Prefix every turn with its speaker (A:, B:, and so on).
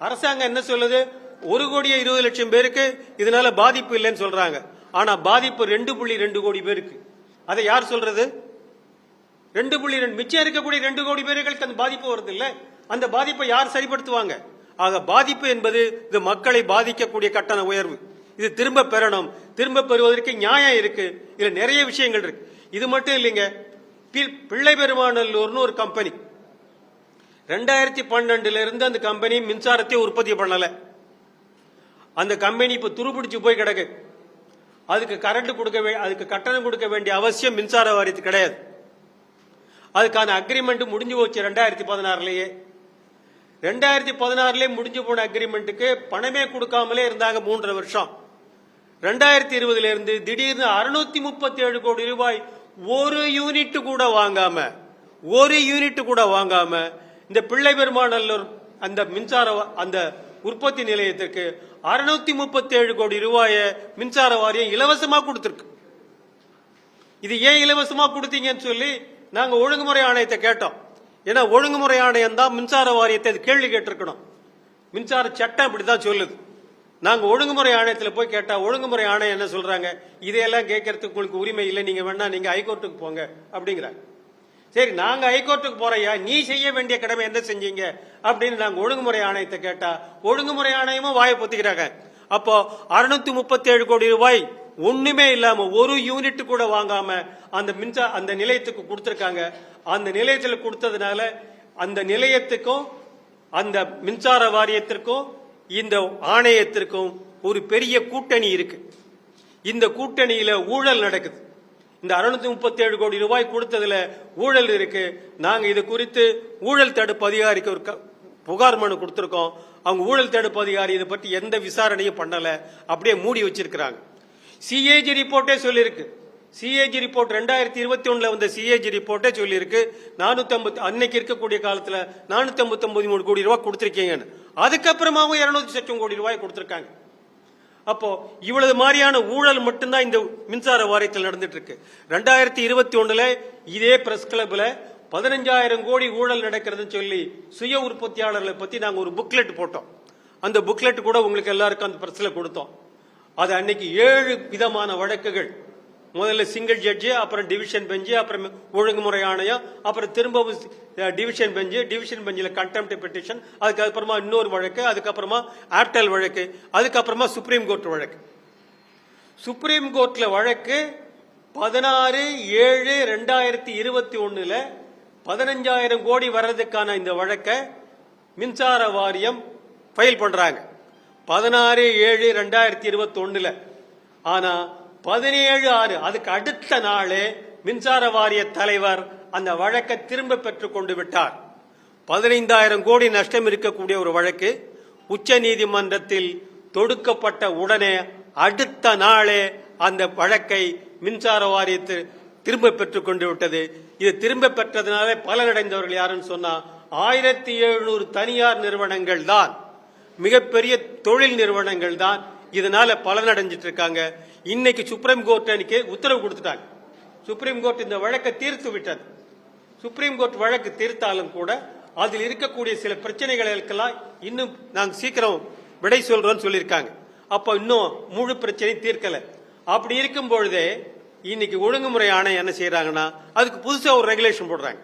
A: அரசாங்கம் என்ன சொல்லுது? 1,20,00,000 பேருக்கு இதனால பாதிப்பு இல்லைன்னு சொல்றாங்க. ஆனா பாதிப்பு 2.2 கோடி பேருக்கு. அதை யார் சொல்றது? 2.2 மிச்சம் இருக்கக்கூடிய 2 கோடி பேர்களுக்கு அந்த பாதிப்பு வருது இல்ல? அந்த பாதிப்பை யார் சரிப்படுத்துவாங்க? ஆக பாதிப்பு என்பது இது மக்களை பாதிக்கக்கூடிய கட்டண உயர்வு. இது திரும்ப பெறணும். திரும்ப பெறுவதற்கு நியாயம் இருக்கு. இதுல நிறைய விஷயங்கள் இருக்கு. இது மட்டும் இல்லைங்க. பிள்ளை பெருமாநல்லூர்னு ஒரு கம்பெனி 2012 இருந்து அந்த கம்பெனி மின்சாரத்தை உற்பத்தி பண்ணல. அந்த கம்பெனி இப்ப துருபிடிச்சு போய் கிடக்கு. அதுக்கு அதுக்கு கட்டணம் கொடுக்க வேண்டிய அவசியம் மின்சார வாரியத்துக்கு கிடையாது. அதுக்கான அக்ரிமெண்ட் முடிஞ்சு போச்சு 2016லயே. 2016லயே முடிஞ்சு போன அக்ரிமெண்ட்டுக்கு பணமே கொடுக்காமலே இருந்தாங்க 3.5 வருஷம். 2020 இருந்து திடீர்னு 637 கோடி ரூபாய் ஒரு யூனிட் கூட வாங்காம இந்த பிள்ளை பெருமாநல்லூர் அந்த மின்சார அந்த உற்பத்தி நிலையத்திற்கு 637 கோடி ரூபாயை மின்சார வாரியம் இலவசமா கொடுத்திருக்கு. இது ஏன் இலவசமா கொடுத்தீங்கன்னு சொல்லி நாங்க ஒழுங்குமுறை ஆணையத்தை கேட்டோம். ஏன்னா ஒழுங்குமுறை ஆணையம் தான் மின்சார வாரியத்தை கேள்வி கேட்டிருக்கணும். மின்சார சட்டம் இப்படிதான் சொல்லுது. நாங்க ஒழுங்குமுறை ஆணையத்தில் போய் கேட்டா ஒழுங்குமுறை ஆணையம் என்ன சொல்றாங்க? இதையெல்லாம் கேட்கறதுக்கு உங்களுக்கு உரிமை இல்லை, நீங்க வேணா நீங்க ஹைகோர்ட்டுக்கு போங்க அப்படிங்கிறாங்க. சரி, நாங்க ஹைகோர்ட்டுக்கு போறையா, நீ செய்ய வேண்டிய கடமை என்ன செஞ்சீங்க அப்படின்னு நாங்க ஒழுங்குமுறை ஆணையத்தை கேட்டா ஒழுங்குமுறை ஆணையமும் வாயை பொத்திக்கிறாங்க. அப்போ 637 கோடி ரூபாய் ஒண்ணுமே இல்லாம ஒரு யூனிட் கூட வாங்காம அந்த நிலையத்துக்கு கொடுத்திருக்காங்க. அந்த நிலையத்தில் கொடுத்ததுனால அந்த நிலையத்துக்கும் அந்த மின்சார வாரியத்திற்கும் இந்த ஆணையத்திற்கும் ஒரு பெரிய கூட்டணி இருக்கு. இந்த கூட்டணியில ஊழல் நடக்குது. இந்த 637 கோடி ரூபாய் கொடுத்ததுல ஊழல் இருக்கு. நாங்க இது குறித்து ஊழல் தடுப்பு அதிகாரிக்கு ஒரு புகார் மனு கொடுத்திருக்கோம். அவங்க ஊழல் தடுப்பு அதிகாரி இதை பற்றி எந்த விசாரணையும் பண்ணல, அப்படியே மூடி வச்சிருக்கிறாங்க. சிஏஜி ரிப்போர்ட்டே சொல்லிருக்கு. சிஏஜி ரிப்போர்ட் 2021 வந்த சிஏஜி ரிப்போர்ட்டே சொல்லியிருக்கு. 450 அன்னைக்கு இருக்கக்கூடிய காலத்துல 453 கோடி ரூபாய் கொடுத்திருக்கீங்கன்னு. அதுக்கப்புறமாவும் 200 கோடி ரூபாய் கொடுத்திருக்காங்க. அப்போ இவ்வளவு மாதிரியான ஊழல் மட்டும்தான் இந்த மின்சார வாரியத்தில் நடந்துட்டு இருக்கு. 2021 இதே பிரஸ் கிளப்ல 15,000 கோடி ஊழல் நடக்கிறதுன்னு சொல்லி சுய உற்பத்தியாளர்களை பத்தி நாங்க ஒரு புக்லெட் போட்டோம். அந்த புக்லெட் கூட உங்களுக்கு எல்லாருக்கும் அந்த பிரஸ்ல கொடுத்தோம். அது அன்னைக்கு 7 விதமான வழக்குகள். முதல்ல சிங்கிள் ஜட்ஜி, அப்புறம் டிவிஷன் பெஞ்சு, அப்புறம் ஒழுங்குமுறை ஆணையம், அப்புறம் திரும்பவும் டிவிஷன் பெஞ்சில் கண்டெம்ட் பெட்டிஷன், அதுக்கப்புறமா இன்னொரு வழக்கு, அதுக்கப்புறமா ஆப்டல் வழக்கு, அதுக்கப்புறமா சுப்ரீம் கோர்ட் வழக்கு. சுப்ரீம் கோர்ட்ல வழக்கு 16/7/2021 15,000 கோடி வர்றதுக்கான இந்த வழக்கை மின்சார வாரியம் ஃபைல் பண்றாங்க 16/7/2021. ஆனா 17/6 அதுக்கு அடுத்த நாளே மின்சார வாரிய தலைவர் அந்த வழக்கை திரும்ப பெற்றுக் கொண்டு விட்டார். 15,000 கோடி நஷ்டம் இருக்கக்கூடிய ஒரு வழக்கு உச்ச நீதிமன்றத்தில் தொடுக்கப்பட்ட உடனே அடுத்த நாளே அந்த வழக்கை மின்சார வாரியத்தை திரும்ப பெற்றுக் கொண்டு விட்டது. இது திரும்ப பெற்றதுனால பலனடைந்தவர்கள் யாருன்னு சொன்னா 1700 தனியார் நிறுவனங்கள் தான், மிகப்பெரிய தொழில் நிறுவனங்கள் தான் இதனால பலனடைஞ்சிட்டு இருக்காங்க. இன்னைக்கு சுப்ரீம் கோர்ட் அன்னைக்கு உத்தரவு கொடுத்துட்டாங்க. சுப்ரீம் கோர்ட் இந்த வழக்கை தீர்த்து விட்டது. சுப்ரீம் கோர்ட் வழக்கு தீர்த்தாலும் கூட அதில் இருக்கக்கூடிய சில பிரச்சனைகளுக்கெல்லாம் இன்னும் நாங்க சீக்கிரம் விடை சொல்றோம்னு சொல்லியிருக்காங்க. அப்ப இன்னும் முழு பிரச்சனை தீர்க்கல. அப்படி இருக்கும் பொழுதே இன்னைக்கு ஒழுங்குமுறை ஆணையம் என்ன செய்யறாங்கன்னா அதுக்கு புதுசா ஒரு ரெகுலேஷன் போடுறாங்க.